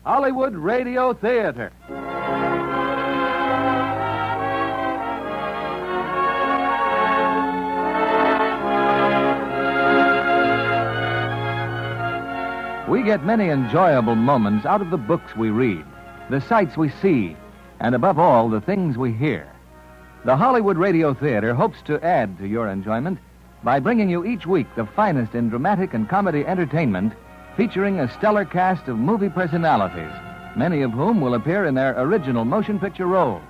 Hollywood Radio Theater. We get many enjoyable moments out of the books we read, the sights we see, and above all, the things we hear. The Hollywood Radio Theater hopes to add to your enjoyment by bringing you each week the finest in dramatic and comedy entertainment featuring a stellar cast of movie personalities, many of whom will appear in their original motion picture roles.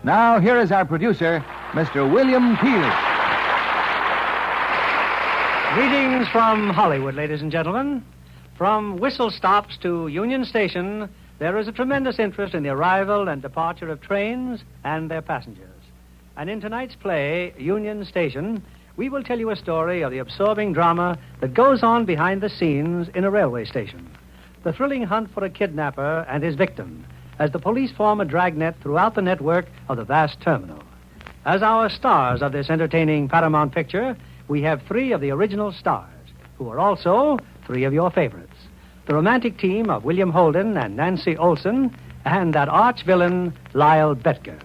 Now, here is our producer, Mr. William Keeley. Greetings from Hollywood, ladies and gentlemen. From whistle stops to Union Station, there is a tremendous interest in the arrival and departure of trains and their passengers. And in tonight's play, Union Station, we will tell you a story of the absorbing drama that goes on behind the scenes in a railway station. The thrilling hunt for a kidnapper and his victim, as the police form a dragnet throughout the network of the vast terminal. As our stars of this entertaining Paramount picture, we have three of the original stars, who are also three of your favorites. The romantic team of William Holden and Nancy Olson, and that arch-villain, Lyle Betker.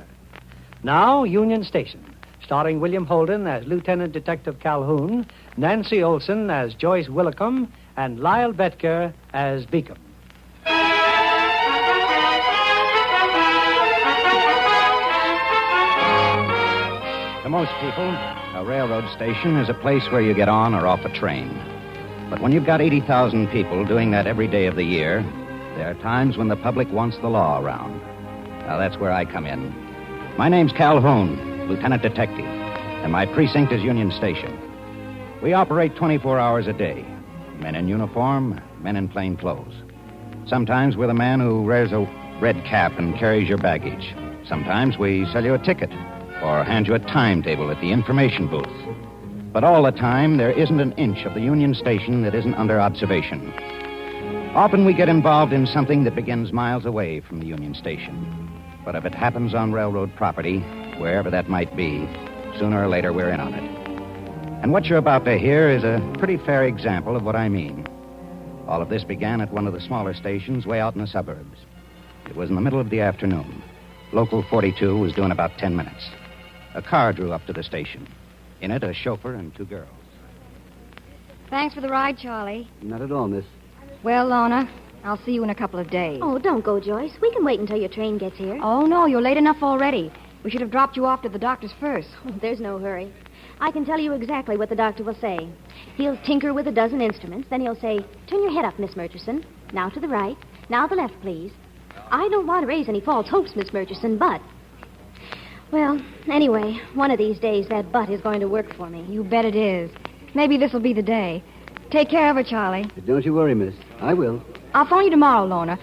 Now, Union Station, starring William Holden as Lieutenant Detective Calhoun, Nancy Olson as Joyce Willicombe, and Lyle Betker as Beacom. To most people, a railroad station is a place where you get on or off a train. But when you've got 80,000 people doing that every day of the year, there are times when the public wants the law around. Now, that's where I come in. My name's Calhoun, Lieutenant Detective, and my precinct is Union Station. We operate 24 hours a day. Men in uniform, men in plain clothes. Sometimes we're the man who wears a red cap and carries your baggage. Sometimes we sell you a ticket or hand you a timetable at the information booth. But all the time, there isn't an inch of the Union Station that isn't under observation. Often we get involved in something that begins miles away from the Union Station. But if it happens on railroad property, wherever that might be, sooner or later we're in on it. And what you're about to hear is a pretty fair example of what I mean. All of this began at one of the smaller stations way out in the suburbs. It was in the middle of the afternoon. Local 42 was doing about 10 minutes. A car drew up to the station. In it, a chauffeur and two girls. Thanks for the ride, Charlie. Not at all, miss. Well, Lorna, I'll see you in a couple of days. Oh, don't go, Joyce. We can wait until your train gets here. Oh, no, you're late enough already. We should have dropped you off to the doctor's first. Oh, there's no hurry. I can tell you exactly what the doctor will say. He'll tinker with a dozen instruments. Then he'll say, turn your head up, Miss Murchison. Now to the right. Now the left, please. I don't want to raise any false hopes, Miss Murchison, but... Well, anyway, one of these days that butt is going to work for me. You bet it is. Maybe this'll be the day. Take care of her, Charlie. Don't you worry, miss. I will. I'll phone you tomorrow, Lorna.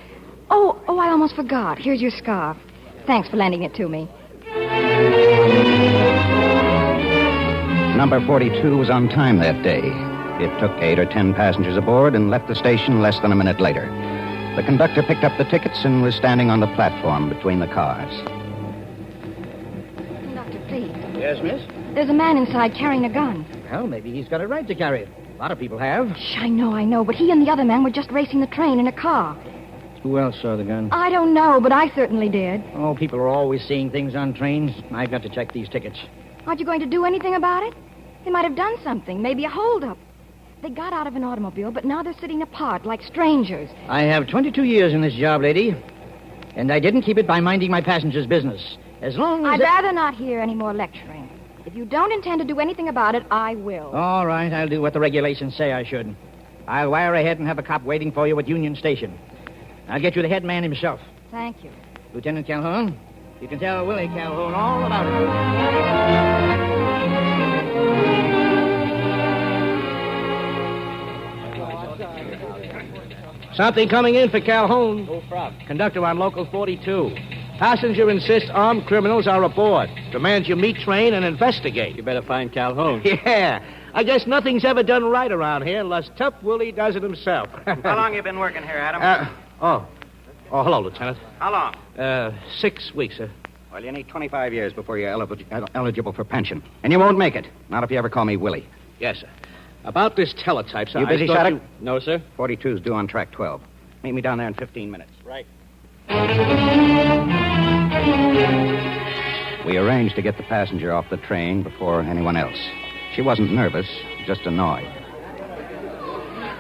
Oh, I almost forgot. Here's your scarf. Thanks for lending it to me. Number 42 was on time that day. It took 8 or 10 passengers aboard and left the station less than a minute later. The conductor picked up the tickets and was standing on the platform between the cars. Conductor, please. Yes, miss? There's a man inside carrying a gun. Well, maybe he's got a right to carry it. A lot of people have. Shh, I know, but he and the other man were just racing the train in a car. Who else saw the gun? I don't know, but I certainly did. Oh, people are always seeing things on trains. I've got to check these tickets. Aren't you going to do anything about it? They might have done something, maybe a holdup. They got out of an automobile, but now they're sitting apart like strangers. I have 22 years in this job, lady, and I didn't keep it by minding my passengers' business. As long as... I'd rather not hear any more lecturing. If you don't intend to do anything about it, I will. All right, I'll do what the regulations say I should. I'll wire ahead and have a cop waiting for you at Union Station. I'll get you the head man himself. Thank you. Lieutenant Calhoun, you can tell Willie Calhoun all about it. Something coming in for Calhoun. Who from? Conductor on Local 42. Passenger insists armed criminals are aboard. Demands you meet train and investigate. You better find Calhoun. Yeah. I guess nothing's ever done right around here unless Tough Willie does it himself. How long you been working here, Adam? Oh, hello, Lieutenant. How long? 6 weeks, sir. Well, you need 25 years before you're eligible for pension. And you won't make it. Not if you ever call me Willie. Yes, sir. About this teletype, sir. You busy, Shattuck? No, sir. 42's due on track 12. Meet me down there in 15 minutes. Right. We arranged to get the passenger off the train before anyone else. She wasn't nervous, just annoyed.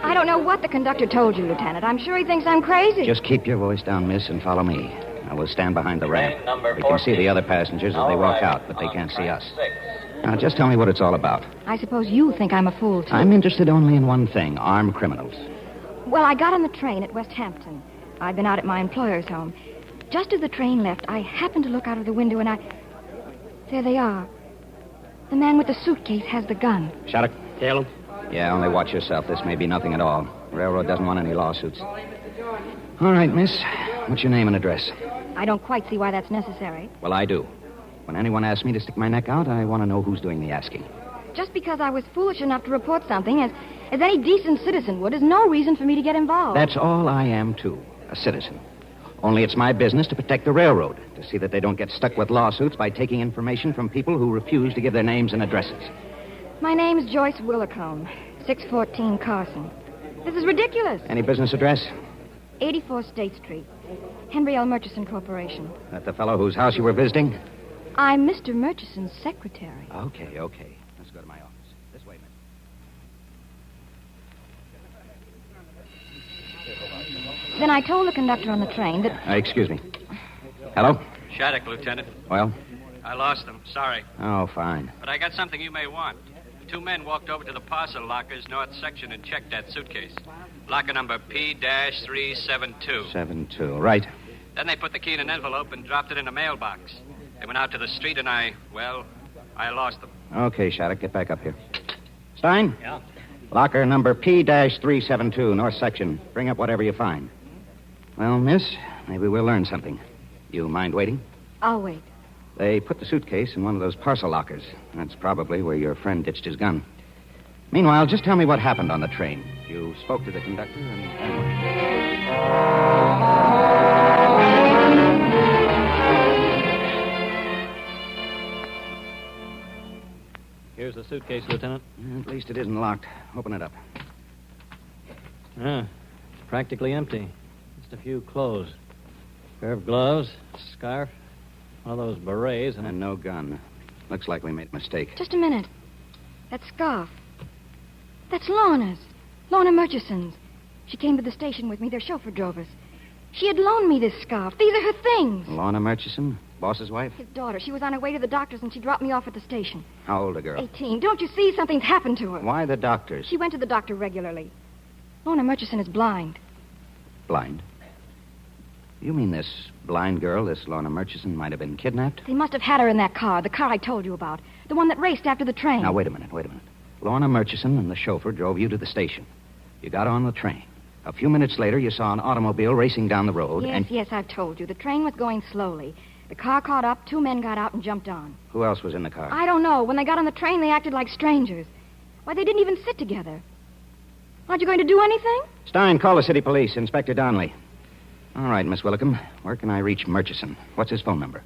I don't know what the conductor told you, Lieutenant. I'm sure he thinks I'm crazy. Just keep your voice down, miss, and follow me. I will stand behind the ramp. We can see the other passengers as they walk out, but they can't see us. Now, just tell me what it's all about. I suppose you think I'm a fool, too. I'm interested only in one thing, armed criminals. Well, I got on the train at West Hampton. I'd been out at my employer's home. Just as the train left, I happened to look out of the window and There they are. The man with the suitcase has the gun. Shattuck? Tail him. Yeah, only watch yourself. This may be nothing at all. Railroad doesn't want any lawsuits. All right, miss. What's your name and address? I don't quite see why that's necessary. Well, I do. When anyone asks me to stick my neck out, I want to know who's doing the asking. Just because I was foolish enough to report something, as any decent citizen would, is no reason for me to get involved. That's all I am, too. A citizen. Only it's my business to protect the railroad, to see that they don't get stuck with lawsuits by taking information from people who refuse to give their names and addresses. My name's Joyce Willicombe, 614 Carson. This is ridiculous. Any business address? 84 State Street. Henry L. Murchison Corporation. That the fellow whose house you were visiting? I'm Mr. Murchison's secretary. Okay. Let's go to my office. This way, miss. Then I told the conductor on the train that... Excuse me. Hello? Shattuck, Lieutenant. Well? I lost them. Sorry. Oh, fine. But I got something you may want. 2 men walked over to the parcel lockers north section and checked that suitcase. Locker number P-372. 72, right. Then they put the key in an envelope and dropped it in a mailbox. They went out to the street and I lost them. Okay, Shattuck, get back up here. Stein? Yeah? Locker number P-372, north section. Bring up whatever you find. Well, miss, maybe we'll learn something. You mind waiting? I'll wait. They put the suitcase in one of those parcel lockers. That's probably where your friend ditched his gun. Meanwhile, just tell me what happened on the train. You spoke to the conductor Here's the suitcase, Lieutenant. At least it isn't locked. Open it up. It's practically empty. Just a few clothes. Pair of gloves, scarf, one of those berets, And no gun. Looks like we made a mistake. Just a minute. That scarf. That's Lorna's. Lorna Murchison's. She came to the station with me. Their chauffeur drove us. She had loaned me this scarf. These are her things. Lorna Murchison? Boss's wife? His daughter. She was on her way to the doctor's and she dropped me off at the station. How old a girl? 18. Don't you see? Something's happened to her. Why the doctors? She went to the doctor regularly. Lorna Murchison is blind. Blind? You mean this blind girl, this Lorna Murchison, might have been kidnapped? They must have had her in that car, the car I told you about. The one that raced after the train. Now, wait a minute. Lorna Murchison and the chauffeur drove you to the station. You got on the train. A few minutes later, you saw an automobile racing down the road, Yes, I've told you. The train was going slowly. The car caught up, 2 men got out and jumped on. Who else was in the car? I don't know. When they got on the train, they acted like strangers. Why, they didn't even sit together. Aren't you going to do anything? Stein, call the city police. Inspector Donnelly. All right, Miss Willicombe. Where can I reach Murchison? What's his phone number?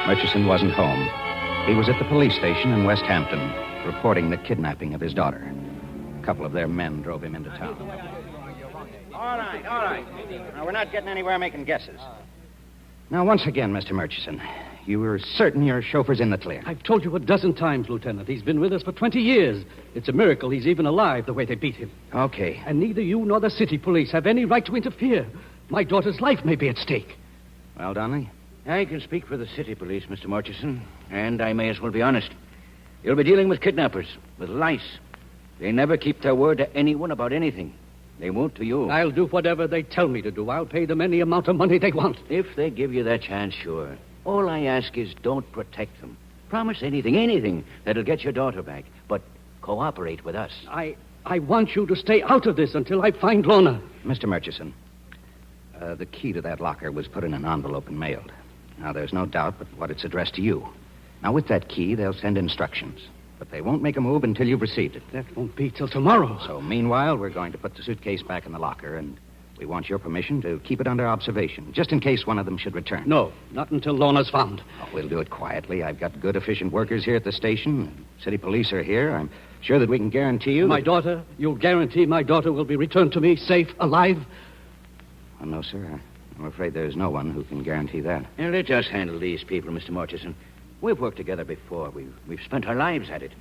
Murchison wasn't home. He was at the police station in West Hampton, reporting the kidnapping of his daughter. A couple of their men drove him into town. All right. Now, we're not getting anywhere making guesses. Now, once again, Mr. Murchison, you were certain your chauffeur's in the clear. I've told you a dozen times, Lieutenant. He's been with us for 20 years. It's a miracle he's even alive the way they beat him. Okay. And neither you nor the city police have any right to interfere. My daughter's life may be at stake. Well, Donnelly? I can speak for the city police, Mr. Murchison, and I may as well be honest. You'll be dealing with kidnappers, with lice. They never keep their word to anyone about anything. They won't to you. I'll do whatever they tell me to do. I'll pay them any amount of money they want. If they give you that chance, sure. All I ask is don't protect them. Promise anything that'll get your daughter back. But cooperate with us. I want you to stay out of this until I find Lorna. Mr. Murchison, the key to that locker was put in an envelope and mailed. Now, there's no doubt but what it's addressed to you. Now, with that key, they'll send instructions. But they won't make a move until you've received it. That won't be till tomorrow. So, meanwhile, we're going to put the suitcase back in the locker, and we want your permission to keep it under observation, just in case one of them should return. No, not until Lorna's found. Oh, we'll do it quietly. I've got good, efficient workers here at the station. City police are here. I'm Sure that we can guarantee you... My daughter? You'll guarantee my daughter will be returned to me safe, alive? Well, no, sir. I'm afraid there's no one who can guarantee that. Now, let us handle these people, Mr. Murchison. We've worked together before. We've spent our lives at it.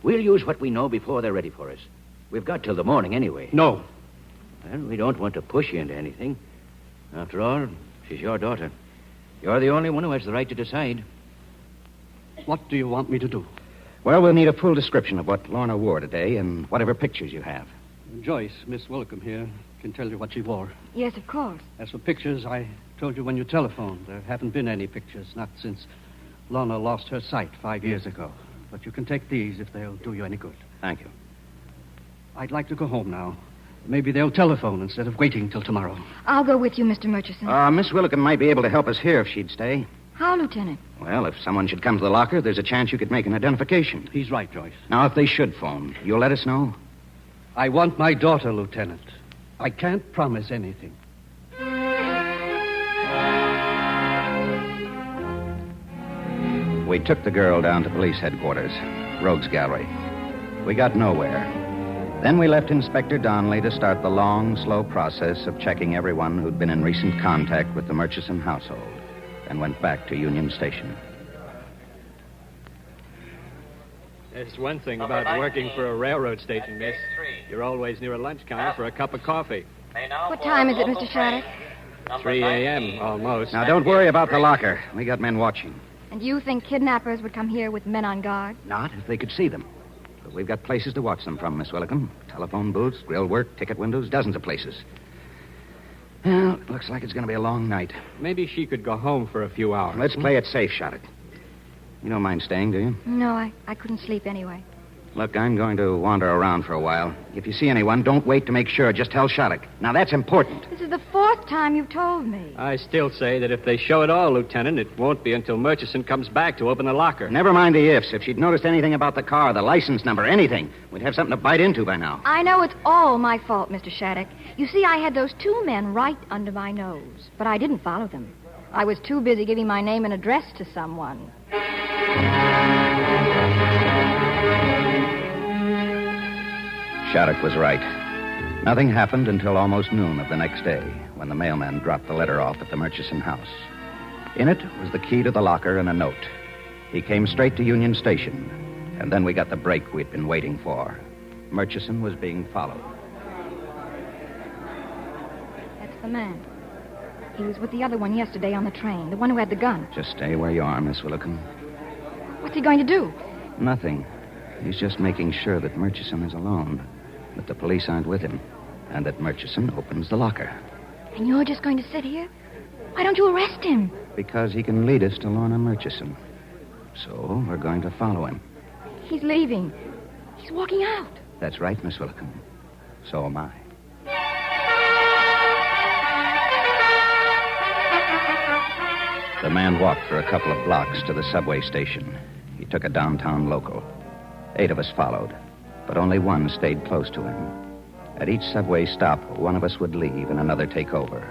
We'll use what we know before they're ready for us. We've got till the morning anyway. No. Well, we don't want to push you into anything. After all, she's your daughter. You're the only one who has the right to decide. What do you want me to do? Well, we'll need a full description of what Lorna wore today and whatever pictures you have. Joyce, Miss Willicombe here, can tell you what she wore. Yes, of course. As for pictures, I told you when you telephoned. There haven't been any pictures, not since Lorna lost her sight 5 years ago. But you can take these if they'll do you any good. Thank you. I'd like to go home now. Maybe they'll telephone instead of waiting till tomorrow. I'll go with you, Mr. Murchison. Miss Willicombe might be able to help us here if she'd stay. How, Lieutenant? Well, if someone should come to the locker, there's a chance you could make an identification. He's right, Joyce. Now, if they should phone, you'll let us know? I want my daughter, Lieutenant. I can't promise anything. We took the girl down to police headquarters, Rogues Gallery. We got nowhere. Then we left Inspector Donnelly to start the long, slow process of checking everyone who'd been in recent contact with the Murchison household, and went back to Union Station. There's one thing about working for a railroad station, miss. You're always near a lunch counter for a cup of coffee. What time is it, Mr. Shattuck? 3 a.m., almost. Now, don't worry about the locker. We got men watching. And you think kidnappers would come here with men on guard? Not if they could see them. But we've got places to watch them from, Miss Willicombe. Telephone booths, grill work, ticket windows, dozens of places. Well, looks like it's going to be a long night. Maybe she could go home for a few hours. Let's play it safe, Shattuck. You don't mind staying, do you? No, I couldn't sleep anyway. Look, I'm going to wander around for a while. If you see anyone, don't wait to make sure. Just tell Shattuck. Now, that's important. This is the 4th time you've told me. I still say that if they show it all, Lieutenant, it won't be until Murchison comes back to open the locker. Never mind the ifs. If she'd noticed anything about the car, the license number, anything, we'd have something to bite into by now. I know it's all my fault, Mr. Shattuck. You see, I had those 2 men right under my nose, but I didn't follow them. I was too busy giving my name and address to someone. Shattuck was right. Nothing happened until almost noon of the next day, when the mailman dropped the letter off at the Murchison house. In it was the key to the locker and a note. He came straight to Union Station, and then we got the break we'd been waiting for. Murchison was being followed. That's the man. He was with the other one yesterday on the train, the one who had the gun. Just stay where you are, Miss Willicombe. What's he going to do? Nothing. He's just making sure that Murchison is alone, that the police aren't with him, and that Murchison opens the locker. And you're just going to sit here? Why don't you arrest him? Because he can lead us to Lorna Murchison. So we're going to follow him. He's leaving. He's walking out. That's right, Miss Willicombe. So am I. The man walked for a couple of blocks to the subway station. He took a downtown local. 8 of us followed, but only one stayed close to him. At each subway stop, one of us would leave and another take over.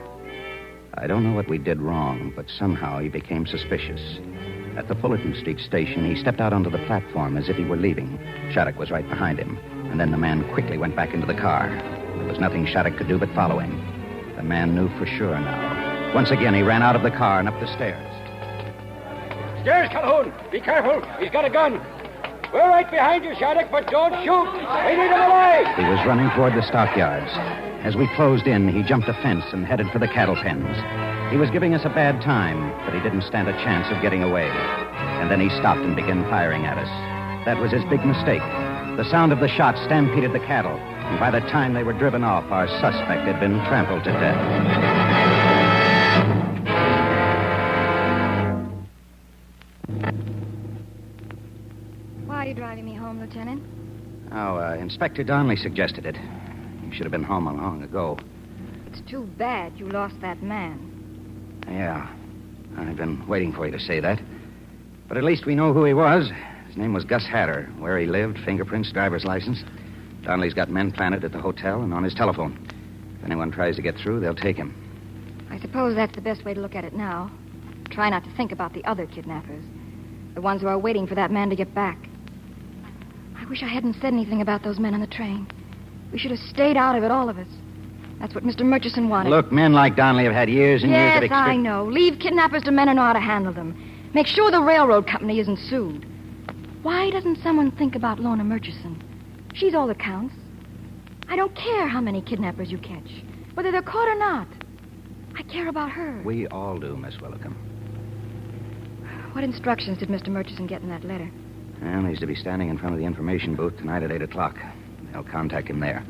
I don't know what we did wrong, but somehow he became suspicious. At the Fullerton Street station, he stepped out onto the platform as if he were leaving. Shattuck was right behind him, and then the man quickly went back into the car. There was nothing Shattuck could do but follow him. The man knew for sure now. Once again, he ran out of the car and up the stairs. Stairs, Calhoun! Be careful! He's got a gun! We're right behind you, Shattuck, but don't shoot! We need him alive! He was running toward the stockyards. As we closed in, he jumped a fence and headed for the cattle pens. He was giving us a bad time, but he didn't stand a chance of getting away. And then he stopped and began firing at us. That was his big mistake. The sound of the shots stampeded the cattle, and by the time they were driven off, our suspect had been trampled to death. Why are you driving me home, Lieutenant? Oh, Inspector Donnelly suggested it. You should have been home long ago. It's too bad you lost that man. Yeah, I've been waiting for you to say that. But at least we know who he was. His name was Gus Hatter. Where he lived, fingerprints, driver's license. Donnelly's got men planted at the hotel and on his telephone. If anyone tries to get through, they'll take him. I suppose that's the best way to look at it now. Try not to think about the other kidnappers. The ones who are waiting for that man to get back. I wish I hadn't said anything about those men on the train. We should have stayed out of it, all of us. That's what Mr. Murchison wanted. Look, men like Donnelly have had years and years of Yes, experience. I know. Leave kidnappers to men who know how to handle them. Make sure the railroad company isn't sued. Why doesn't someone think about Lorna Murchison? She's all that counts. I don't care how many kidnappers you catch, whether they're caught or not. I care about her. We all do, Miss Willicum. What instructions did Mr. Murchison get in that letter? Well, he's to be standing in front of the information booth tonight at 8 o'clock. They'll contact him there.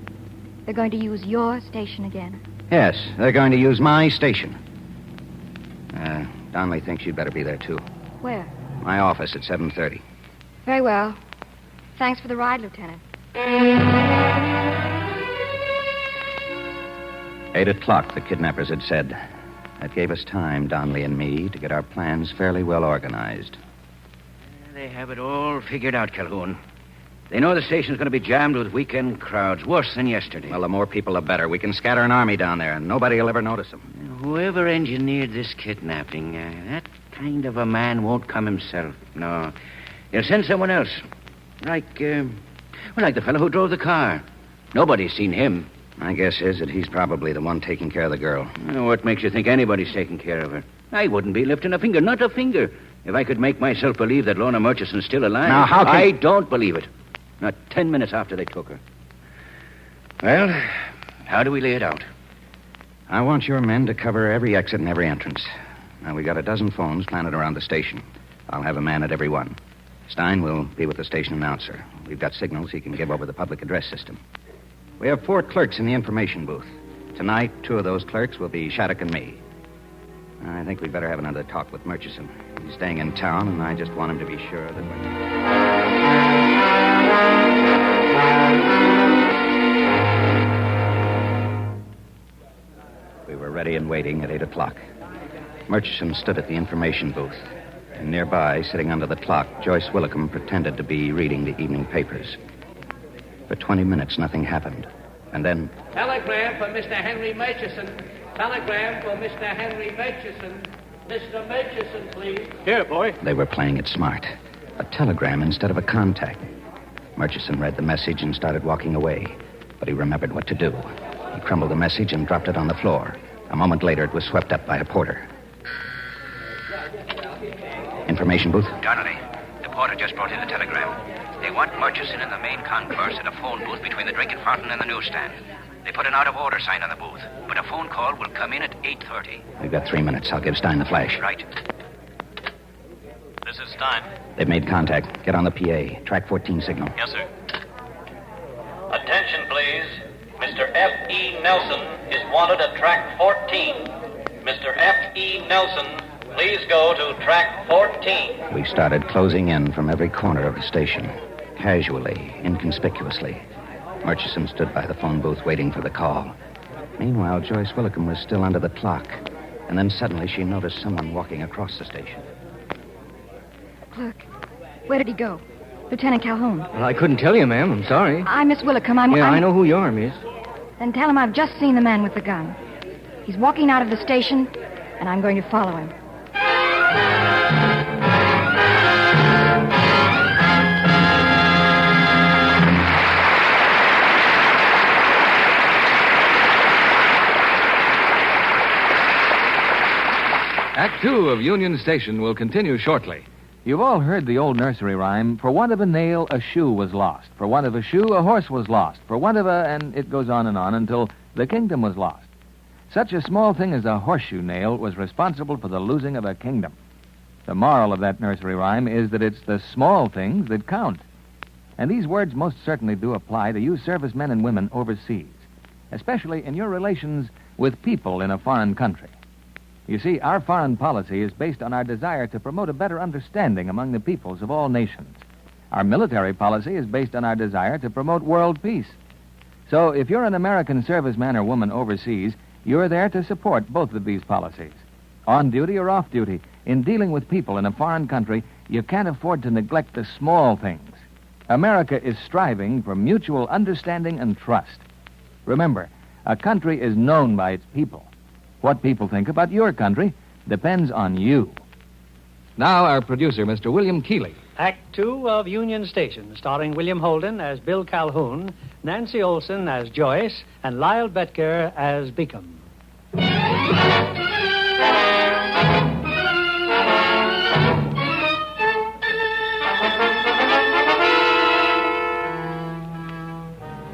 They're going to use your station again. Yes, they're going to use my station. Donnelly thinks you'd better be there, too. Where? My office at 7:30. Very well. Thanks for the ride, Lieutenant. 8 o'clock, the kidnappers had said. That gave us time, Donnelly and me, to get our plans fairly well organized. They have it all figured out, Calhoun. They know the station's going to be jammed with weekend crowds, worse than yesterday. Well, the more people, the better. We can scatter an army down there, and nobody will ever notice them. Whoever engineered this kidnapping, that kind of a man won't come himself. No. He'll send someone else. Like the fellow who drove the car. Nobody's seen him. My guess is that he's probably the one taking care of the girl. What makes you think anybody's taking care of her? I wouldn't be lifting a finger, not a finger, if I could make myself believe that Lorna Murchison's still alive. Now, how can... I don't believe it. Not 10 minutes after they took her. Well, how do we lay it out? I want your men to cover every exit and every entrance. Now, we got a dozen phones planted around the station. I'll have a man at every one. Stein will be with the station announcer. We've got signals he can give over the public address system. We have 4 clerks in the information booth. Tonight, 2 of those clerks will be Shattuck and me. I think we'd better have another talk with Murchison. He's staying in town, and I just want him to be sure that we were ready and waiting at 8 o'clock. Murchison stood at the information booth. And nearby, sitting under the clock, Joyce Willicum pretended to be reading the evening papers. For 20 minutes, nothing happened. And then... Telegram for Mr. Henry Murchison. Telegram for Mr. Henry Murchison. Mr. Murchison, please. Here, boy. They were playing it smart. A telegram instead of a contact. Murchison read the message and started walking away. But he remembered what to do. He crumbled the message and dropped it on the floor. A moment later, it was swept up by a porter. Information booth? Donnelly, the porter just brought in the telegram. They want Murchison in the main concourse at a phone booth between the drinking fountain and the newsstand. They put an out-of-order sign on the booth, but a phone call will come in at 8:30. We've got 3 minutes. I'll give Stein the flash. Right. This is Stein. They've made contact. Get on the PA. Track 14 signal. Yes, sir. Attention, please. Mr. F.E. Nelson is wanted at track 14. Mr. F.E. Nelson, please go to track 14. We started closing in from every corner of the station. Casually, inconspicuously. Murchison stood by the phone booth waiting for the call. Meanwhile, Joyce Willicum was still under the clock. And then suddenly she noticed someone walking across the station. Clerk, where did he go? Lieutenant Calhoun. Well, I couldn't tell you, ma'am. I'm sorry. I'm Miss Willicum. I know who you are, miss. Then tell him I've just seen the man with the gun. He's walking out of the station, and I'm going to follow him. Act 2 of Union Station will continue shortly. You've all heard the old nursery rhyme, for want of a nail, a shoe was lost. For want of a shoe, a horse was lost. For want of a... and it goes on and on until the kingdom was lost. Such a small thing as a horseshoe nail was responsible for the losing of a kingdom. The moral of that nursery rhyme is that it's the small things that count. And these words most certainly do apply to you servicemen and women overseas, especially in your relations with people in a foreign country. You see, our foreign policy is based on our desire to promote a better understanding among the peoples of all nations. Our military policy is based on our desire to promote world peace. So if you're an American serviceman or woman overseas, you're there to support both of these policies. On duty or off duty, in dealing with people in a foreign country, you can't afford to neglect the small things. America is striving for mutual understanding and trust. Remember, a country is known by its people. What people think about your country depends on you. Now, our producer, Mr. William Keeley. Act Two of Union Station, starring William Holden as Bill Calhoun, Nancy Olson as Joyce, and Lyle Betker as Beacom.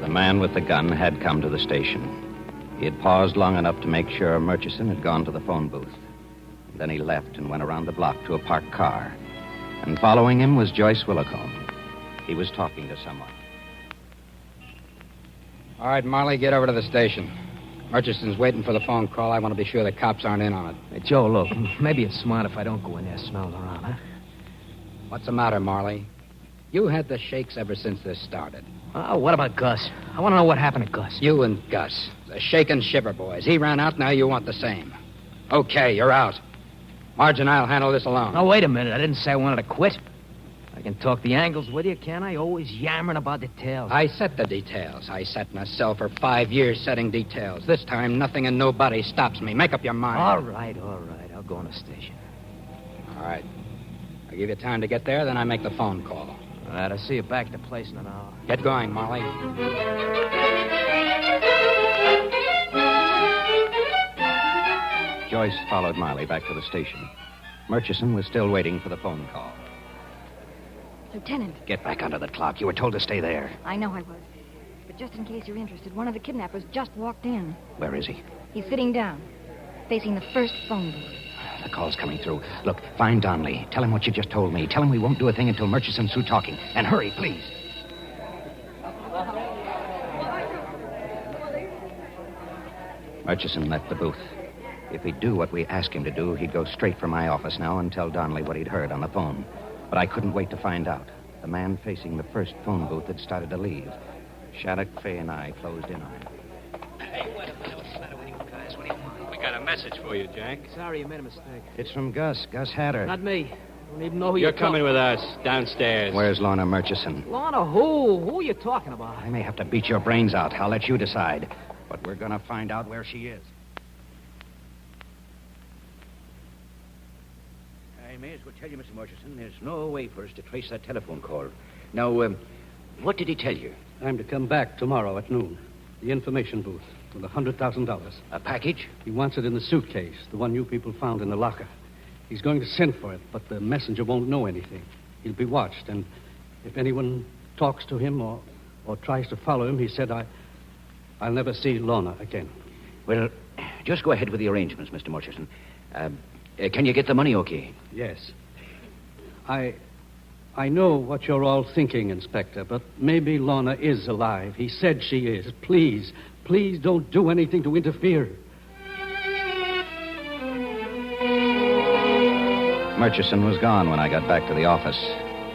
The man with the gun had come to the station. He had paused long enough to make sure Murchison had gone to the phone booth. Then he left and went around the block to a parked car. And following him was Joyce Willicombe. He was talking to someone. All right, Marley, get over to the station. Murchison's waiting for the phone call. I want to be sure the cops aren't in on it. Hey, Joe, look, maybe it's smart if I don't go in there smelling around, huh? What's the matter, Marley? You had the shakes ever since this started. Oh, what about Gus? I want to know what happened to Gus. You and Gus, the shake and shiver boys. He ran out, now you want the same. Okay, you're out. Marge and I'll handle this alone. Oh, wait a minute. I didn't say I wanted to quit. I can talk the angles with you, can't I? Always yammering about details. I set the details. I set myself for 5 years setting details. This time, nothing and nobody stops me. Make up your mind. All right. I'll go on the station. All right. I'll give you time to get there, then I make the phone call. All right, I'll see you back at the place in an hour. Get going, Marley. Joyce followed Marley back to the station. Murchison was still waiting for the phone call. Lieutenant. Get back under the clock. You were told to stay there. I know I was. But just in case you're interested, one of the kidnappers just walked in. Where is he? He's sitting down, facing the first phone booth. The call's coming through. Look, find Donnelly. Tell him what you just told me. Tell him we won't do a thing until Murchison's through talking. And hurry, please. Murchison left the booth. If he'd do what we asked him to do, he'd go straight for my office now and tell Donnelly what he'd heard on the phone. But I couldn't wait to find out. The man facing the first phone booth had started to leave. Shattuck, Fay, and I closed in on him. Hey, wait a minute. What's the matter with you guys? What do you want? We got a message for you, Jack. Sorry, you made a mistake. It's from Gus Hatter. Not me. I don't even know who You're coming with us downstairs. Where's Lorna Murchison? Lorna, who? Who are you talking about? I may have to beat your brains out. I'll let you decide. But we're going to find out where she is. I may as well tell you, Mr. Murchison, there's no way for us to trace that telephone call. Now, what did he tell you? I'm to come back tomorrow at noon. The information booth with $100,000. A package? He wants it in the suitcase, the one you people found in the locker. He's going to send for it, but the messenger won't know anything. He'll be watched, and if anyone talks to him or tries to follow him, he said, I'll never see Lorna again. Well, just go ahead with the arrangements, Mr. Murchison. Can you get the money okay? Yes. I know what you're all thinking, Inspector, but maybe Lorna is alive. He said she is. Please don't do anything to interfere. Murchison was gone when I got back to the office,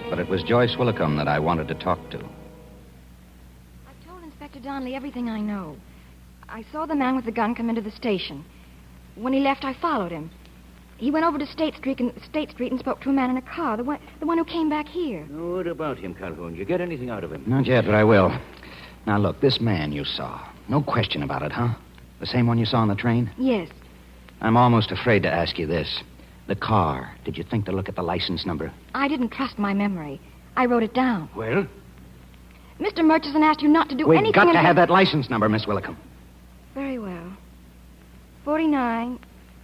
but it was Joyce Willicombe that I wanted to talk to. I've told Inspector Donnelly everything I know. I saw the man with the gun come into the station. When he left, I followed him. He went over to State Street and spoke to a man in a car, the one who came back here. What about him, Calhoun? Did you get anything out of him? Not yet, but I will. Now, look, this man you saw. No question about it, huh? The same one you saw on the train? Yes. I'm almost afraid to ask you this. The car, did you think to look at the license number? I didn't trust my memory. I wrote it down. Well? Mr. Murchison asked you not to do anything... We've got to have that license number, Miss Willicombe. Very well. 49...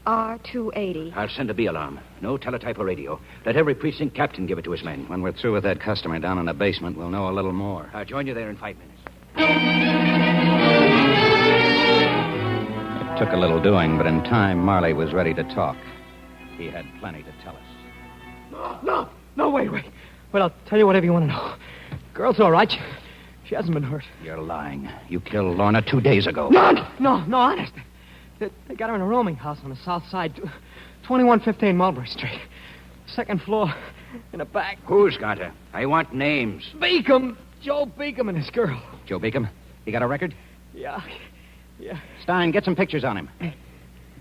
R280. I'll send a B alarm. No teletype or radio. Let every precinct captain give it to his men. When we're through with that customer down in the basement, we'll know a little more. I'll join you there in 5 minutes. It took a little doing, but in time, Marley was ready to talk. He had plenty to tell us. No, wait. Well, I'll tell you whatever you want to know. Girl's all right. She hasn't been hurt. You're lying. You killed Lorna 2 days ago. No, honest. They got her in a rooming house on the south side, 2115 Mulberry Street. Second floor, in the back. Who's got her? I want names. Beacom. Joe Beacom and his girl. Joe Beacom? He got a record? Yeah. Stein, get some pictures on him.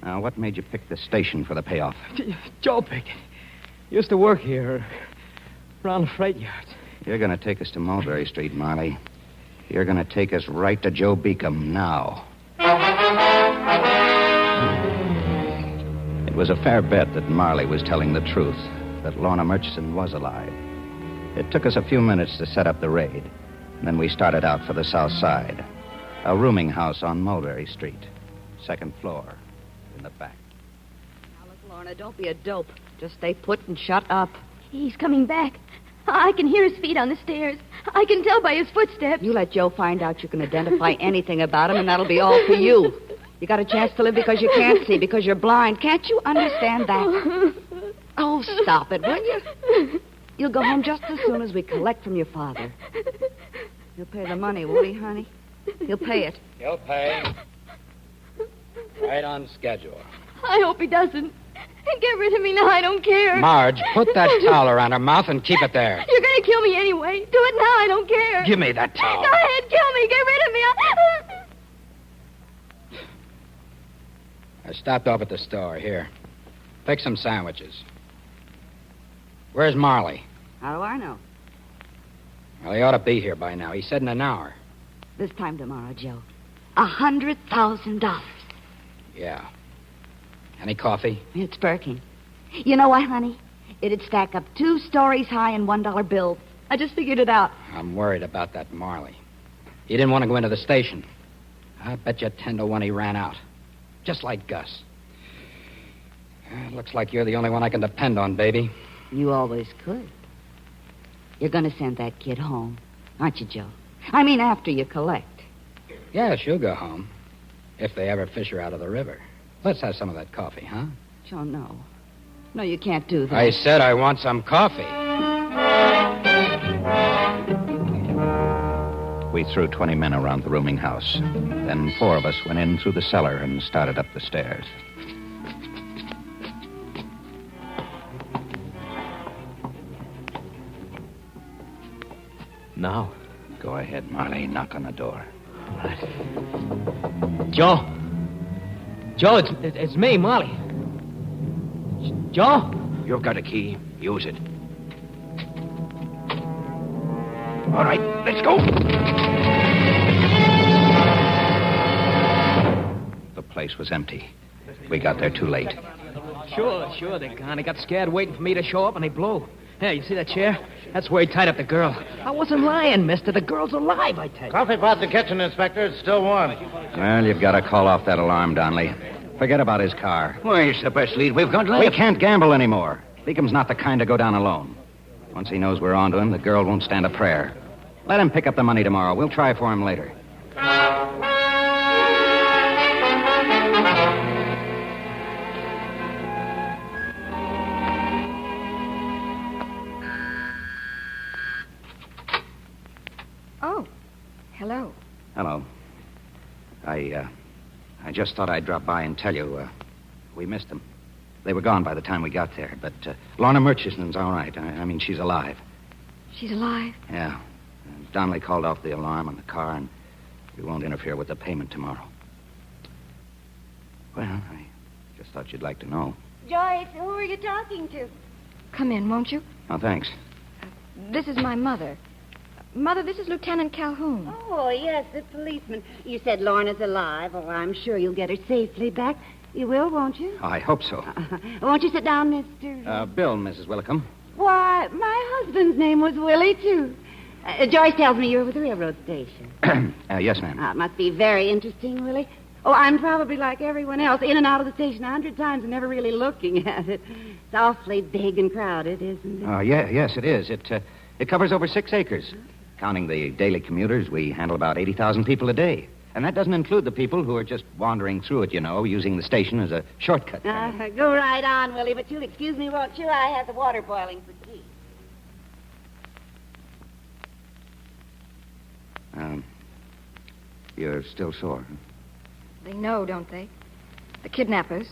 Now, what made you pick this station for the payoff? Joe Beacom. Used to work here, around the freight yards. You're going to take us to Mulberry Street, Marley. You're going to take us right to Joe Beacom now. It was a fair bet that Marley was telling the truth, that Lorna Murchison was alive. It took us a few minutes to set up the raid. Then we started out for the south side. A rooming house on Mulberry Street. Second floor, in the back. Now, look, Lorna, don't be a dope. Just stay put and shut up. He's coming back. I can hear his feet on the stairs. I can tell by his footsteps. You let Joe find out you can identify anything about him, and that'll be all for you. You got a chance to live because you can't see, because you're blind. Can't you understand that? Oh, stop it, will you? You'll go home just as soon as we collect from your father. He'll pay the money, won't he, honey? He'll pay it. He'll pay. Right on schedule. I hope he doesn't. Get rid of me now. I don't care. Marge, put that towel around her mouth and keep it there. You're going to kill me anyway. Do it now. I don't care. Give me that towel. Go ahead. Kill me. Get rid of me. I stopped off at the store. Here. Pick some sandwiches. Where's Marley? How do I know? Well, he ought to be here by now. He said in an hour. This time tomorrow, Joe. $100,000. Yeah. Any coffee? It's Birkin. You know what, honey? It'd stack up 2 stories high in $1 bills. I just figured it out. I'm worried about that Marley. He didn't want to go into the station. I bet you 10 to 1 he ran out. Just like Gus. Looks like you're the only one I can depend on, baby. You always could. You're going to send that kid home, aren't you, Joe? I mean, after you collect. Yeah, she'll go home. If they ever fish her out of the river. Let's have some of that coffee, huh? Joe, no. No, you can't do that. I said I want some coffee. We threw 20 men around the rooming house. Then 4 of us went in through the cellar and started up the stairs. Now? Go ahead, Marley. Knock on the door. All right. Joe. Joe, it's me, Molly. Joe? You've got a key. Use it. All right, let's go. The place was empty. We got there too late. Sure, they're gone. They got scared waiting for me to show up, and they blew. Hey, you see that chair? That's where he tied up the girl. I wasn't lying, mister. The girl's alive, I tell you. Coffee pot's in the kitchen, Inspector. It's still warm. Well, you've got to call off that alarm, Donnelly. Forget about his car. Why, it's the best lead we've got left. We can't gamble anymore. Beacom's not the kind to go down alone. Once he knows we're on to him, the girl won't stand a prayer. Let him pick up the money tomorrow. We'll try for him later. Oh, hello. Hello. I just thought I'd drop by and tell you, we missed them. They were gone by the time we got there, but Lorna Murchison's all right. I mean, she's alive. She's alive? Yeah. Donnelly called off the alarm on the car, and we won't interfere with the payment tomorrow. Well, I just thought you'd like to know. Joyce, who are you talking to? Come in, won't you? Oh, thanks. This is my mother. Mother, this is Lieutenant Calhoun. Oh, yes, the policeman. You said Lorna's alive. Oh, I'm sure you'll get her safely back. You will, won't you? Oh, I hope so. Won't you sit down, Mr. Bill, Mrs. Willicombe. Why, my husband's name was Willie, too. Joyce tells me you're with the railroad station. Yes, ma'am. It must be very interesting, Willie. Oh, I'm probably like everyone else, in and out of the station 100 times and never really looking at it. It's awfully big and crowded, isn't it? Yes, it is. It covers over 6 acres. Counting the daily commuters, we handle about 80,000 people a day. And that doesn't include the people who are just wandering through it, using the station as a shortcut. Go right on, Willie, but you'll excuse me, won't you? I have the water boiling for tea. You're still sore. They know, don't they? The kidnappers.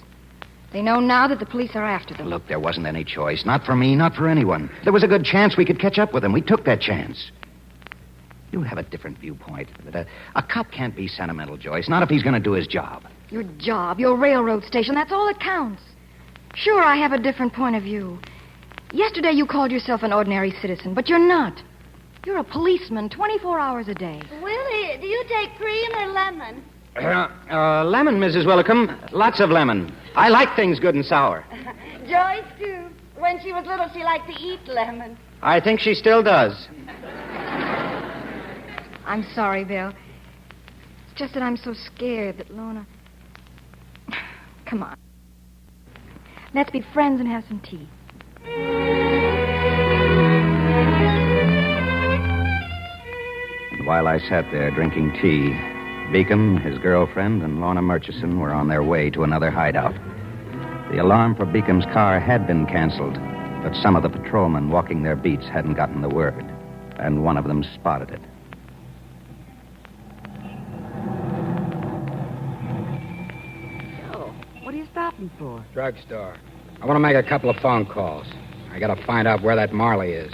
They know now that the police are after them. Look, there wasn't any choice. Not for me, not for anyone. There was a good chance we could catch up with them. We took that chance. You have a different viewpoint. But a cop can't be sentimental, Joyce. Not if he's going to do his job. Your job, your railroad station, that's all that counts. Sure, I have a different point of view. Yesterday you called yourself an ordinary citizen, but you're not. You're a policeman 24 hours a day. Willie, do you take cream or lemon? Lemon, Mrs. Willicombe. Lots of lemon. I like things good and sour. Joyce, too. When she was little, she liked to eat lemon. I think she still does. I'm sorry, Bill. It's just that I'm so scared that Lorna... Come on. Let's be friends and have some tea. And while I sat there drinking tea, Beacom, his girlfriend, and Lorna Murchison were on their way to another hideout. The alarm for Beacom's car had been canceled, but some of the patrolmen walking their beats hadn't gotten the word, and one of them spotted it. So, what are you stopping for? Drugstore. I want to make a couple of phone calls. I got to find out where that Marley is.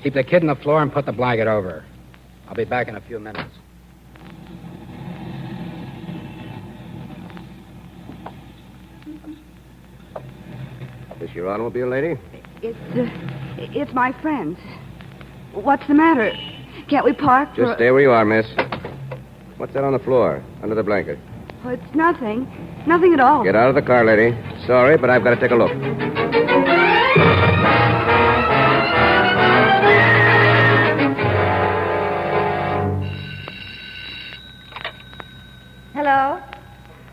Keep the kid on the floor and put the blanket over her. I'll be back in a few minutes. This your automobile, lady? It's my friend's. What's the matter? Can't we park for... Just stay where you are, miss. What's that on the floor, under the blanket? Oh, it's nothing. Nothing at all. Get out of the car, lady. Sorry, but I've got to take a look. Hello?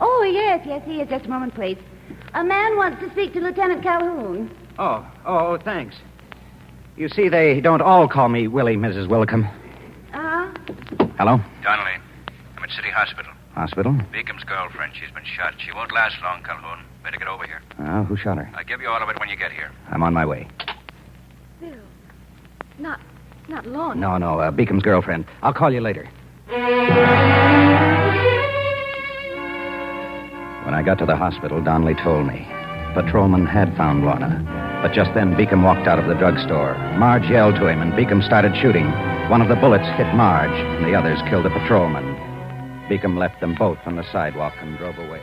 Oh, yes, he is. Just a moment, please. A man wants to speak to Lieutenant Calhoun. Oh, thanks. You see, they don't all call me Willie, Mrs. Willicum. Uh-huh. Hello? Donnelly, I'm at City Hospital. Hospital? Beacom's girlfriend, she's been shot. She won't last long, Calhoun. Better get over here. Who shot her? I'll give you all of it when you get here. I'm on my way. Bill. Not Lorna. No, Beacom's girlfriend. I'll call you later. When I got to the hospital, Donnelly told me. Patrolman had found Lorna. But just then, Beacom walked out of the drugstore. Marge yelled to him, and Beacom started shooting. One of the bullets hit Marge, and the others killed the patrolman. Beacom left them both on the sidewalk and drove away.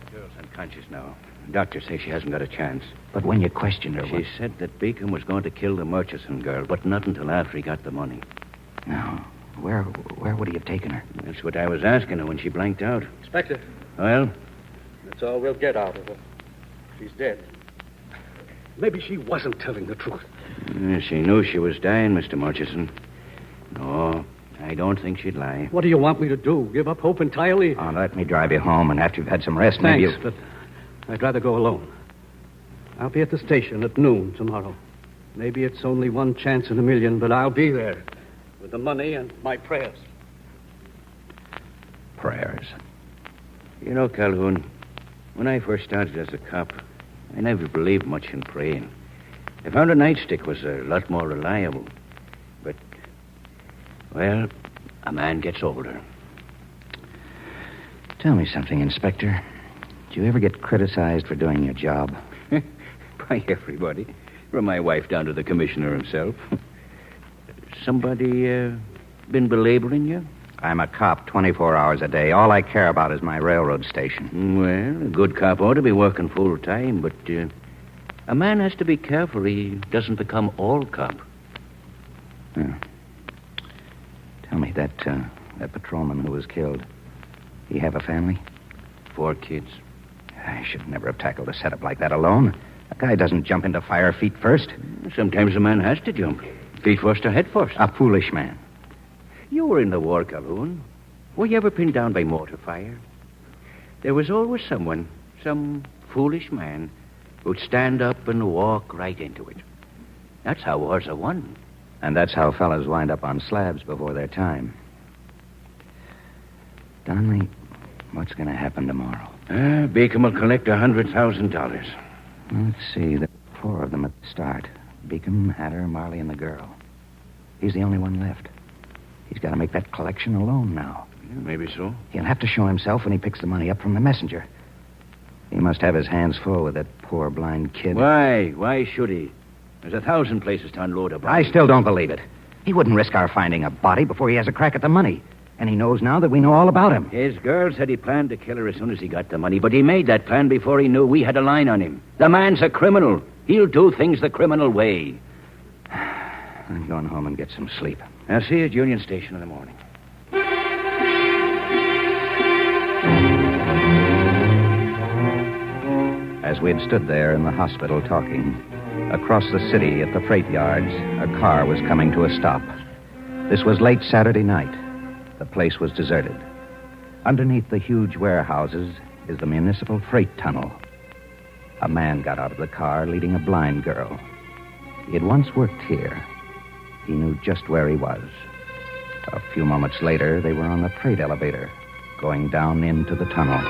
The girl's unconscious now. Doctors say she hasn't got a chance. But when you questioned her... She said that Beacom was going to kill the Murchison girl, but not until after he got the money. No. Where would he have taken her? That's what I was asking her when she blanked out. Inspector. Well? That's all we'll get out of her. She's dead. Maybe she wasn't telling the truth. She knew she was dying, Mr. Murchison. No, I don't think she'd lie. What do you want me to do? Give up hope entirely? Oh, let me drive you home, and after you've had some rest, Thanks, maybe you... but I'd rather go alone. I'll be at the station at noon tomorrow. Maybe it's only one chance in a million, but I'll be there with the money and my prayers. Prayers. You know, Calhoun, when I first started as a cop, I never believed much in praying. I found a nightstick was a lot more reliable. But, well, a man gets older. Tell me something, Inspector. Did you ever get criticized for doing your job? By everybody. From my wife down to the commissioner himself. Somebody been belaboring you? I'm a cop 24 hours a day. All I care about is my railroad station. Well, a good cop ought to be working full time, but a man has to be careful he doesn't become all cop. Yeah. Tell me, that patrolman who was killed, he have a family? 4 kids. I should never have tackled a setup like that alone. A guy doesn't jump into fire feet first. Sometimes a man has to jump. Feet first or head first. A foolish man. You were in the war, Calhoun. Were you ever pinned down by mortar fire? There was always someone, some foolish man, who'd stand up and walk right into it. That's how wars are won. And that's how fellas wind up on slabs before their time. Donnelly, what's going to happen tomorrow? Beacom will collect $100,000. Let's see. There were 4 of them at the start. Beacom, Hatter, Marley, and the girl. He's the only one left. He's got to make that collection alone now. Yeah, maybe so. He'll have to show himself when he picks the money up from the messenger. He must have his hands full with that poor blind kid. Why? Why should he? There's 1,000 places to unload a body. I still don't believe it. He wouldn't risk our finding a body before he has a crack at the money. And he knows now that we know all about him. His girl said he planned to kill her as soon as he got the money, but he made that plan before he knew we had a line on him. The man's a criminal. He'll do things the criminal way. I'm going home and get some sleep. I'll see you at Union Station in the morning. As we had stood there in the hospital talking, Across the city at the freight yards, a car was coming to a stop. This was late Saturday night. The place was deserted. Underneath the huge warehouses is the municipal freight tunnel. A man got out of the car leading a blind girl. He had once worked here. He knew just where he was. A few moments later, they were on the freight elevator, going down into the tunnel.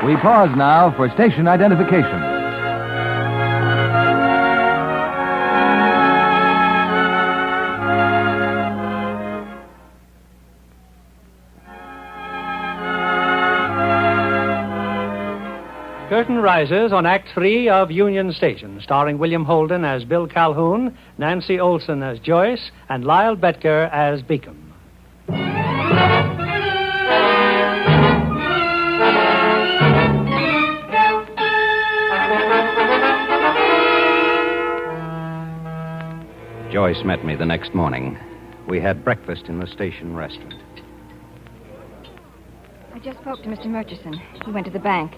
We pause now for station identification. Curtain rises on Act 3 of Union Station, starring William Holden as Bill Calhoun, Nancy Olson as Joyce, and Lyle Betker as Beacom. Joyce met me the next morning. We had breakfast in the station restaurant. I just spoke to Mr. Murchison. He went to the bank.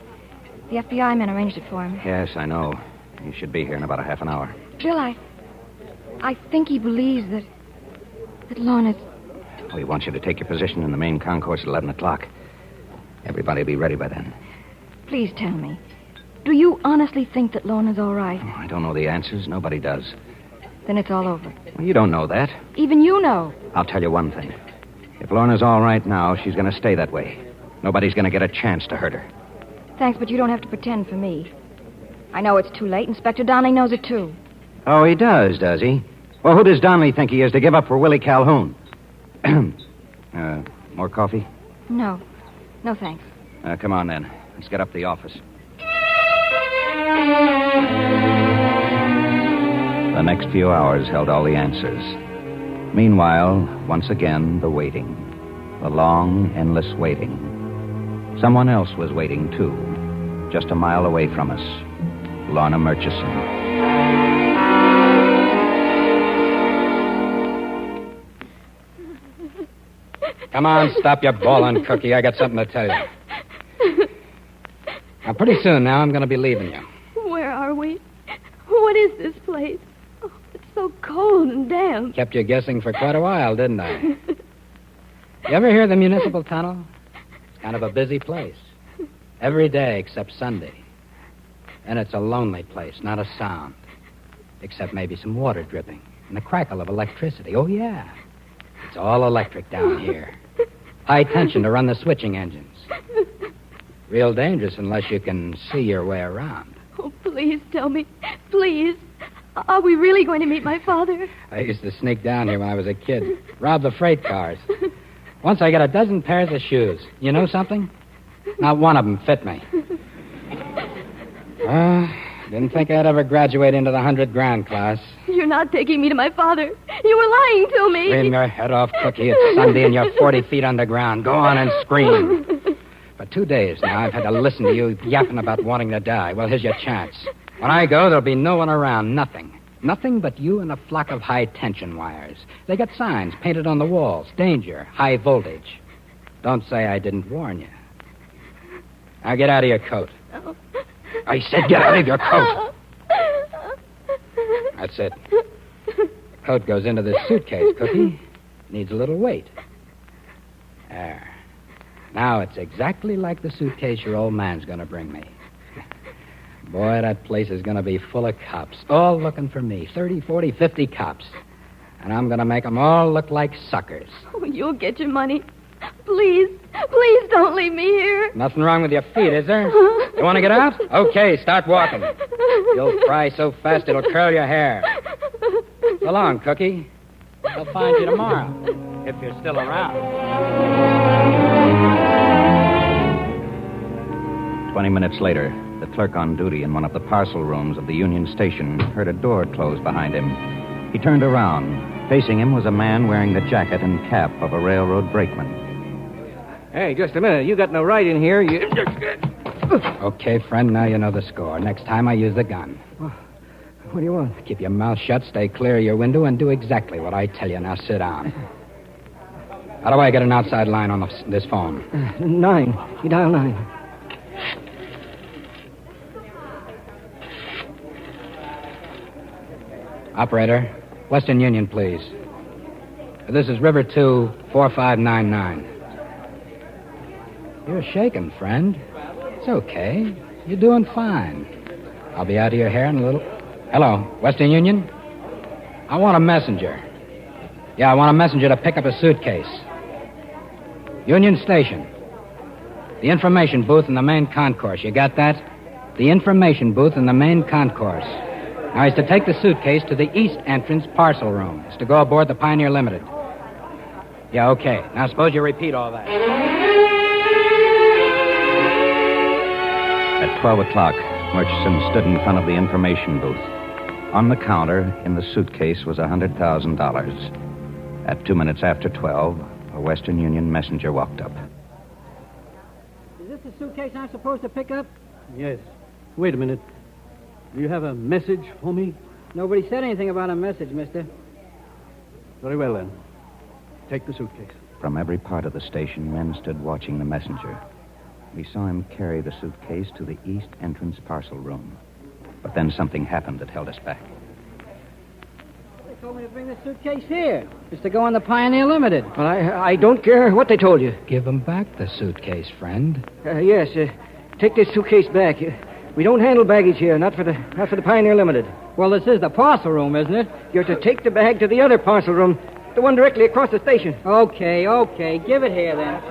The FBI men arranged it for him. Yes, I know. He should be here in about a half an hour. Bill, I think he believes that Lorna's... Oh, he wants you to take your position in the main concourse at 11 o'clock. Everybody will be ready by then. Please tell me. Do you honestly think that Lorna's all right? Oh, I don't know the answers. Nobody does. Then it's all over. Well, you don't know that. Even you know. I'll tell you one thing. If Lorna's all right now, she's going to stay that way. Nobody's going to get a chance to hurt her. Thanks, but you don't have to pretend for me. I know it's too late. Inspector Donnelly knows it, too. Oh, he does he? Well, who does Donnelly think he is to give up for Willie Calhoun? More coffee? No. No, thanks. Come on, then. Let's get up to the office. The next few hours held all the answers. Meanwhile, once again, the waiting. The long, endless waiting. Someone else was waiting, too. Just a mile away from us. Lorna Murchison. Come on, stop your bawling, Cookie. I got something to tell you. Now, pretty soon now, I'm going to be leaving you. Where are we? What is this place? Oh, it's so cold and damp. Kept you guessing for quite a while, didn't I? You ever hear of the municipal tunnel? It's kind of a busy place. Every day except Sunday. And it's a lonely place, not a sound. Except maybe some water dripping and the crackle of electricity. Oh, yeah. It's all electric down here. High tension to run the switching engines. Real dangerous unless you can see your way around. Oh, please tell me. Please. Are we really going to meet my father? I used to sneak down here when I was a kid. Rob the freight cars. Once I got a dozen pairs of shoes. You know something? Not one of them fit me. Didn't think I'd ever graduate into the 100,000 class. You're not taking me to my father. You were lying to me. Scream your head off, Cookie. It's Sunday and you're 40 feet underground. Go on and scream. For 2 days now, I've had to listen to you yapping about wanting to die. Well, here's your chance. When I go, there'll be no one around. Nothing. Nothing but you and a flock of high-tension wires. They got signs painted on the walls. Danger. High voltage. Don't say I didn't warn you. Now get out of your coat. I said get out of your coat. That's it. Coat goes into this suitcase, Cookie. Needs a little weight. There. Now it's exactly like the suitcase your old man's going to bring me. Boy, that place is going to be full of cops, all looking for me. 30, 40, 50 cops. And I'm going to make them all look like suckers. Oh, you'll get your money. Please, please don't leave me here. Nothing wrong with your feet, is there? You want to get out? Okay, start walking. You'll cry so fast it'll curl your hair. So long, Cookie. I'll find you tomorrow, if you're still around. 20 minutes later, the clerk on duty in one of the parcel rooms of the Union Station heard a door close behind him. He turned around. Facing him was a man wearing the jacket and cap of a railroad brakeman. Hey, just a minute. You got no right in here. Okay, friend, now you know the score. Next time I use the gun. What do you want? Keep your mouth shut, stay clear of your window, and do exactly what I tell you. Now sit down. How do I get an outside line on this phone? 9. You dial 9. Operator, Western Union, please. This is River 2, 4599. You're shaking, friend. It's okay. You're doing fine. I'll be out of your hair in a little... Hello, Western Union? I want a messenger. Yeah, I want a messenger to pick up a suitcase. Union Station. The information booth in the main concourse. You got that? The information booth in the main concourse. Now, he's to take the suitcase to the east entrance parcel room. It's to go aboard the Pioneer Limited. Yeah, okay. Now, suppose you repeat all that. At 12 o'clock, Murchison stood in front of the information booth. On the counter, in the suitcase, was $100,000. At 2 minutes after 12, a Western Union messenger walked up. Is this the suitcase I'm supposed to pick up? Yes. Wait a minute. Do you have a message for me? Nobody said anything about a message, mister. Very well, then. Take the suitcase. From every part of the station, men stood watching the messenger. We saw him carry the suitcase to the east entrance parcel room. But then something happened that held us back. They told me to bring the suitcase here. It's to go on the Pioneer Limited. Well, I don't care what they told you. Give him back the suitcase, friend. Yes, take this suitcase back. We don't handle baggage here, not for the Pioneer Limited. Well, this is the parcel room, isn't it? You're to take the bag to the other parcel room, the one directly across the station. Okay. Give it here, then.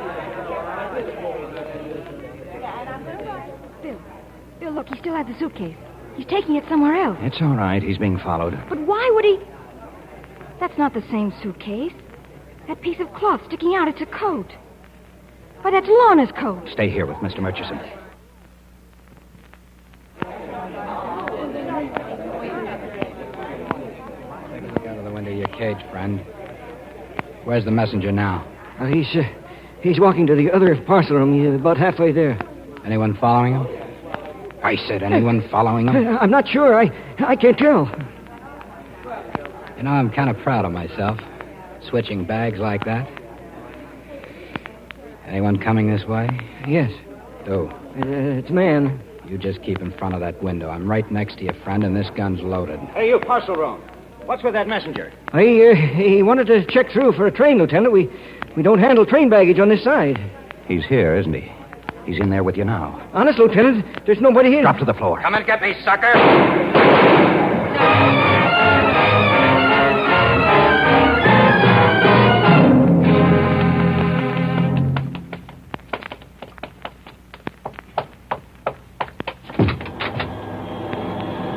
Bill, look, he still has the suitcase. He's taking it somewhere else. It's all right. He's being followed. But why would he... That's not the same suitcase. That piece of cloth sticking out, it's a coat. Why, that's Lorna's coat. Stay here with Mr. Murchison. Look out of the window of your cage, friend. Where's the messenger now? He's walking to the other parcel room. He's about halfway there. Anyone following him? I said, anyone following him? I'm not sure. I can't tell. You know, I'm kind of proud of myself. Switching bags like that. Anyone coming this way? Yes. Who? It's a man. You just keep in front of that window. I'm right next to you, friend, and this gun's loaded. Hey, you parcel room. What's with that messenger? He wanted to check through for a train, Lieutenant. We don't handle train baggage on this side. He's here, isn't he? He's in there with you now. Honest, Lieutenant, there's nobody here. Drop to the floor. Come and get me, sucker.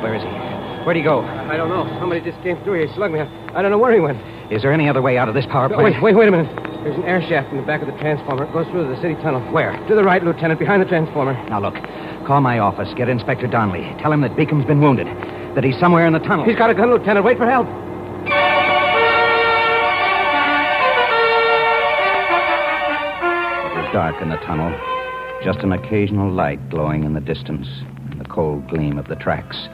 Where is he? Where'd he go? I don't know. Somebody just came through here, slugged me. I don't know where he went. Is there any other way out of this power plant? Wait a minute. There's an air shaft in the back of the transformer. It goes through the city tunnel. Where? To the right, Lieutenant, behind the transformer. Now, look. Call my office. Get Inspector Donnelly. Tell him that Beacom's been wounded. That he's somewhere in the tunnel. He's got a gun, Lieutenant. Wait for help. It was dark in the tunnel. Just an occasional light glowing in the distance. And the cold gleam of the tracks.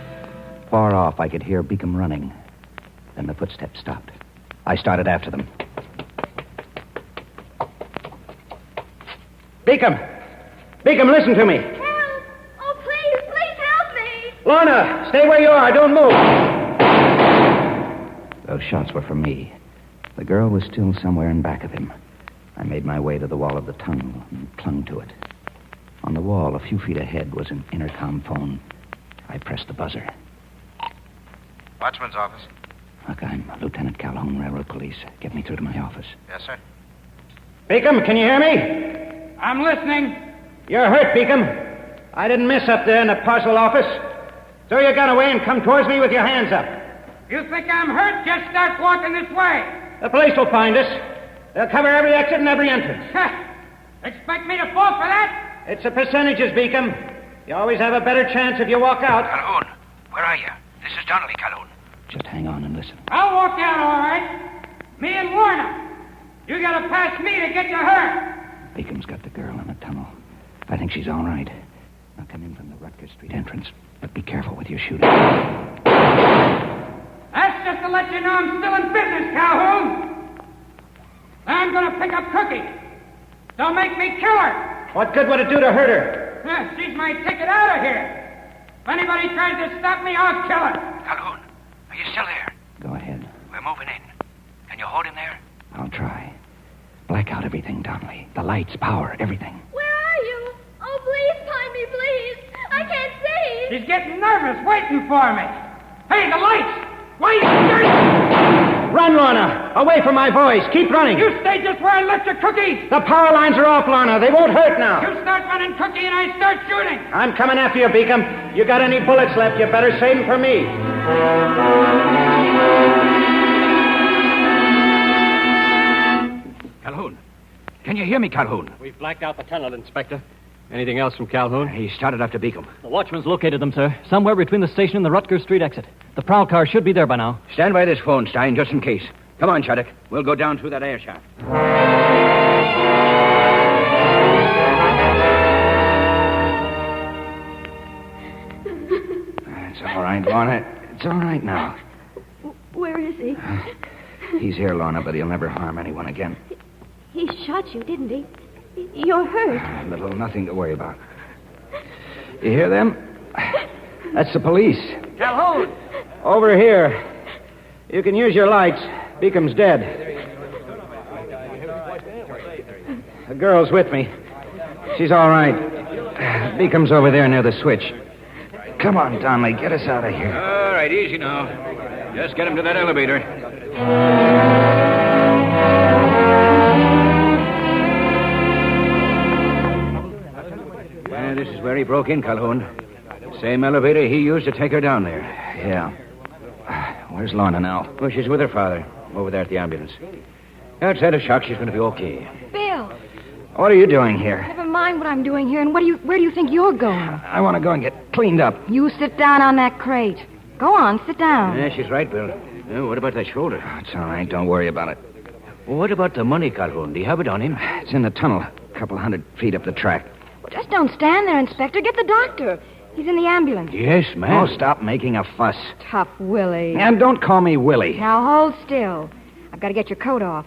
Far off, I could hear Beacom running. Then the footsteps stopped. I started after them. Beacom! Beacom, listen to me! Help! Oh, please help me! Lorna, stay where you are. Don't move. Those shots were for me. The girl was still somewhere in back of him. I made my way to the wall of the tunnel and clung to it. On the wall, a few feet ahead, was an intercom phone. I pressed the buzzer. Watchman's office. Look, I'm Lieutenant Calhoun, Railroad Police. Get me through to my office. Yes, sir. Beacom, can you hear me? I'm listening. You're hurt, Beacom. I didn't miss up there in the parcel office. Throw your gun away and come towards me with your hands up. You think I'm hurt? Just start walking this way. The police will find us. They'll cover every exit and every entrance. Expect me to fall for that? It's the percentages, Beacom. You always have a better chance if you walk out. Calhoun, where are you? This is Donnelly, Calhoun. Just hang on and listen. I'll walk out all right. Me and Warner. You gotta pass me to get you hurt. Beacom's got the girl in the tunnel. I think she's all right. come in from the Rutgers Street entrance. But be careful with your shooting. That's just to let you know I'm still in business, Calhoun. I'm going to pick up Cookie. Don't make me kill her. What good would it do to hurt her? She's my ticket out of here. If anybody tries to stop me, I'll kill her. Calhoun, are you still there? Go ahead. We're moving in. Can you hold him there? I'll try. Black out everything, Donnelly. The lights, power, everything. Where are you? Oh, please find me, please. I can't see. She's getting nervous waiting for me. Hey, the lights! Wait! Run, Lorna! Away from my boys. Keep running. You stay just where I left your Cookie. The power lines are off, Lorna. They won't hurt now. You start running, Cookie, and I start shooting. I'm coming after you, Beacom. You got any bullets left, you better save them for me. Calhoun. Can you hear me, Calhoun? We've blacked out the tunnel, Inspector. Anything else from Calhoun? He started after Beacom. The watchman's located them, sir. Somewhere between the station and the Rutgers Street exit. The prowl car should be there by now. Stand by this phone, Stein, just in case. Come on, Shattuck. We'll go down through that air shaft. It's all right, Lorna. It's all right now. Where is he? He's here, Lorna, but he'll never harm anyone again. He shot you, didn't he? You're hurt. Little nothing to worry about. You hear them? That's the police. Calhoun! Over here. You can use your lights. Beacom's dead. The girl's with me. She's all right. Beacom's over there near the switch. Come on, Donnelly. Get us out of here. All right, easy now. Just get him to that elevator. This is where he broke in, Calhoun. Same elevator he used to take her down there. Yeah. Where's Lorna now? Well, she's with her father, over there at the ambulance. Outside of shock, she's going to be okay. Bill, What are you doing here? never mind what I'm doing here, and where do you think you're going? I want to go and get cleaned up. You sit down on that crate. Go on, sit down. Yeah, she's right, Bill. What about that shoulder? It's all right. Don't worry about it. What about the money, Calhoun? Do you have it on him? It's in the tunnel, a couple 100 feet up the track. Well, just don't stand there, Inspector. Get the doctor. He's in the ambulance. Yes, ma'am. Oh, stop making a fuss. Tough Willie. And don't call me Willie. Now, hold still. I've got to get your coat off.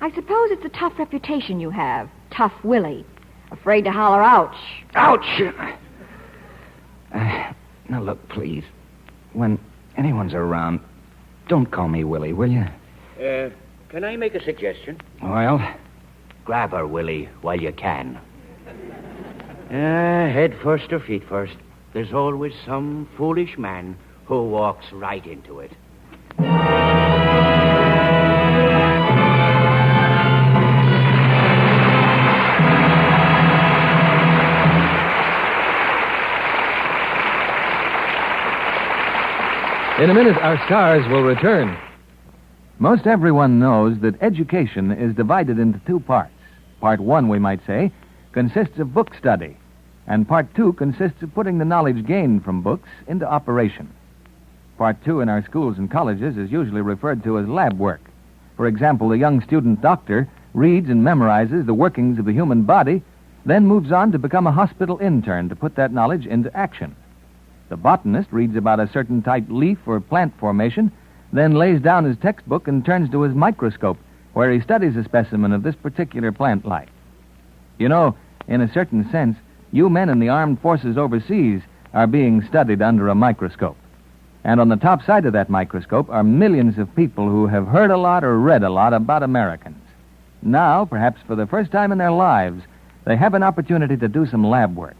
I suppose it's a tough reputation you have. Tough Willie. Afraid to holler, ouch. Ouch! Now, look, please. When anyone's around, don't call me Willie, will you? Can I make a suggestion? Well? Grab her, Willie, while you can. Head first or feet first. There's always some foolish man who walks right into it. In a minute, our stars will return. Most everyone knows that education is divided into two parts. Part one, we might say, consists of book study, and part two consists of putting the knowledge gained from books into operation. Part two in our schools and colleges is usually referred to as lab work. For example, the young student doctor reads and memorizes the workings of the human body, then moves on to become a hospital intern to put that knowledge into action. The botanist reads about a certain type leaf or plant formation, then lays down his textbook and turns to his microscope, where he studies a specimen of this particular plant life. You know, in a certain sense, you men in the armed forces overseas are being studied under a microscope. And on the top side of that microscope are millions of people who have heard a lot or read a lot about Americans. Now, perhaps for the first time in their lives, they have an opportunity to do some lab work.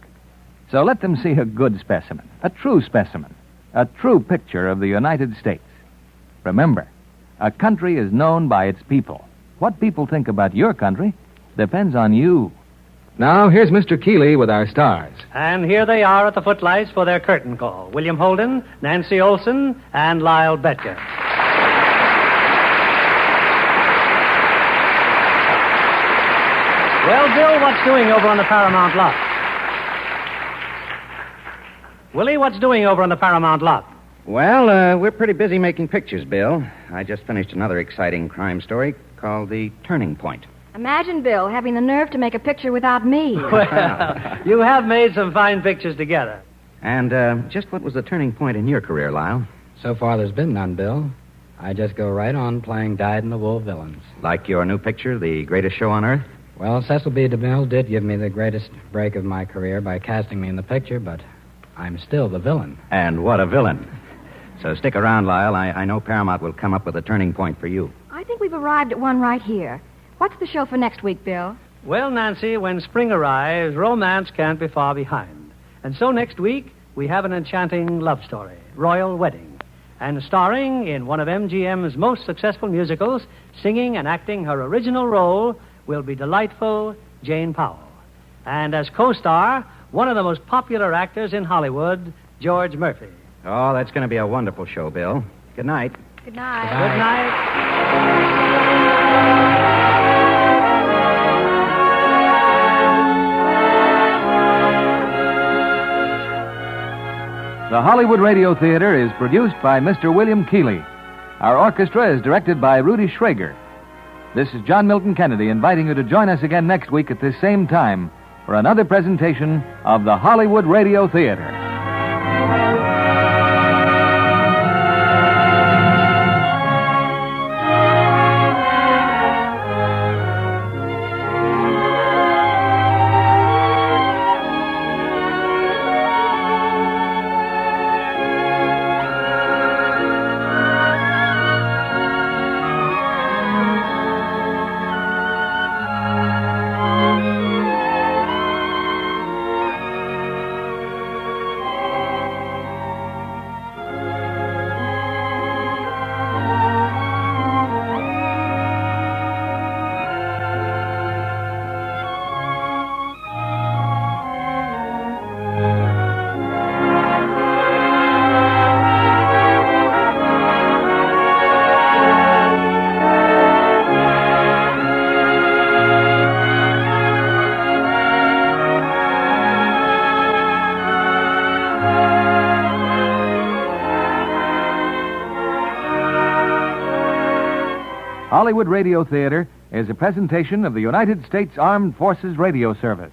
So let them see a good specimen, a true picture of the United States. Remember, a country is known by its people. What people think about your country depends on you. Now, here's Mr. Keeley with our stars. And here they are at the footlights for their curtain call. William Holden, Nancy Olson, and Lyle Betker. Well, Bill, what's doing over on the Paramount lot? Willie, what's doing over on the Paramount lot? Well, we're pretty busy making pictures, Bill. I just finished another exciting crime story called The Turning Point. Imagine Bill having the nerve to make a picture without me. Well, you have made some fine pictures together. And just what was the turning point in your career, Lyle? So far, there's been none, Bill. I just go right on playing dyed-in-the-wool villains. Like your new picture, The Greatest Show on Earth? Well, Cecil B. DeMille did give me the greatest break of my career by casting me in the picture, but I'm still the villain. And what a villain. So stick around, Lyle. I know Paramount will come up with a turning point for you. I think we've arrived at one right here. What's the show for next week, Bill? Well, Nancy, when spring arrives, romance can't be far behind. And so next week, we have an enchanting love story, Royal Wedding. And starring in one of MGM's most successful musicals, singing and acting her original role, will be delightful Jane Powell. And as co-star, one of the most popular actors in Hollywood, George Murphy. Oh, that's going to be a wonderful show, Bill. Good night. Good night. Good night. The Hollywood Radio Theater is produced by Mr. William Keeley. Our orchestra is directed by Rudy Schrager. This is John Milton Kennedy inviting you to join us again next week at this same time for another presentation of the Hollywood Radio Theater. Hollywood Radio Theater is a presentation of the United States Armed Forces Radio Service.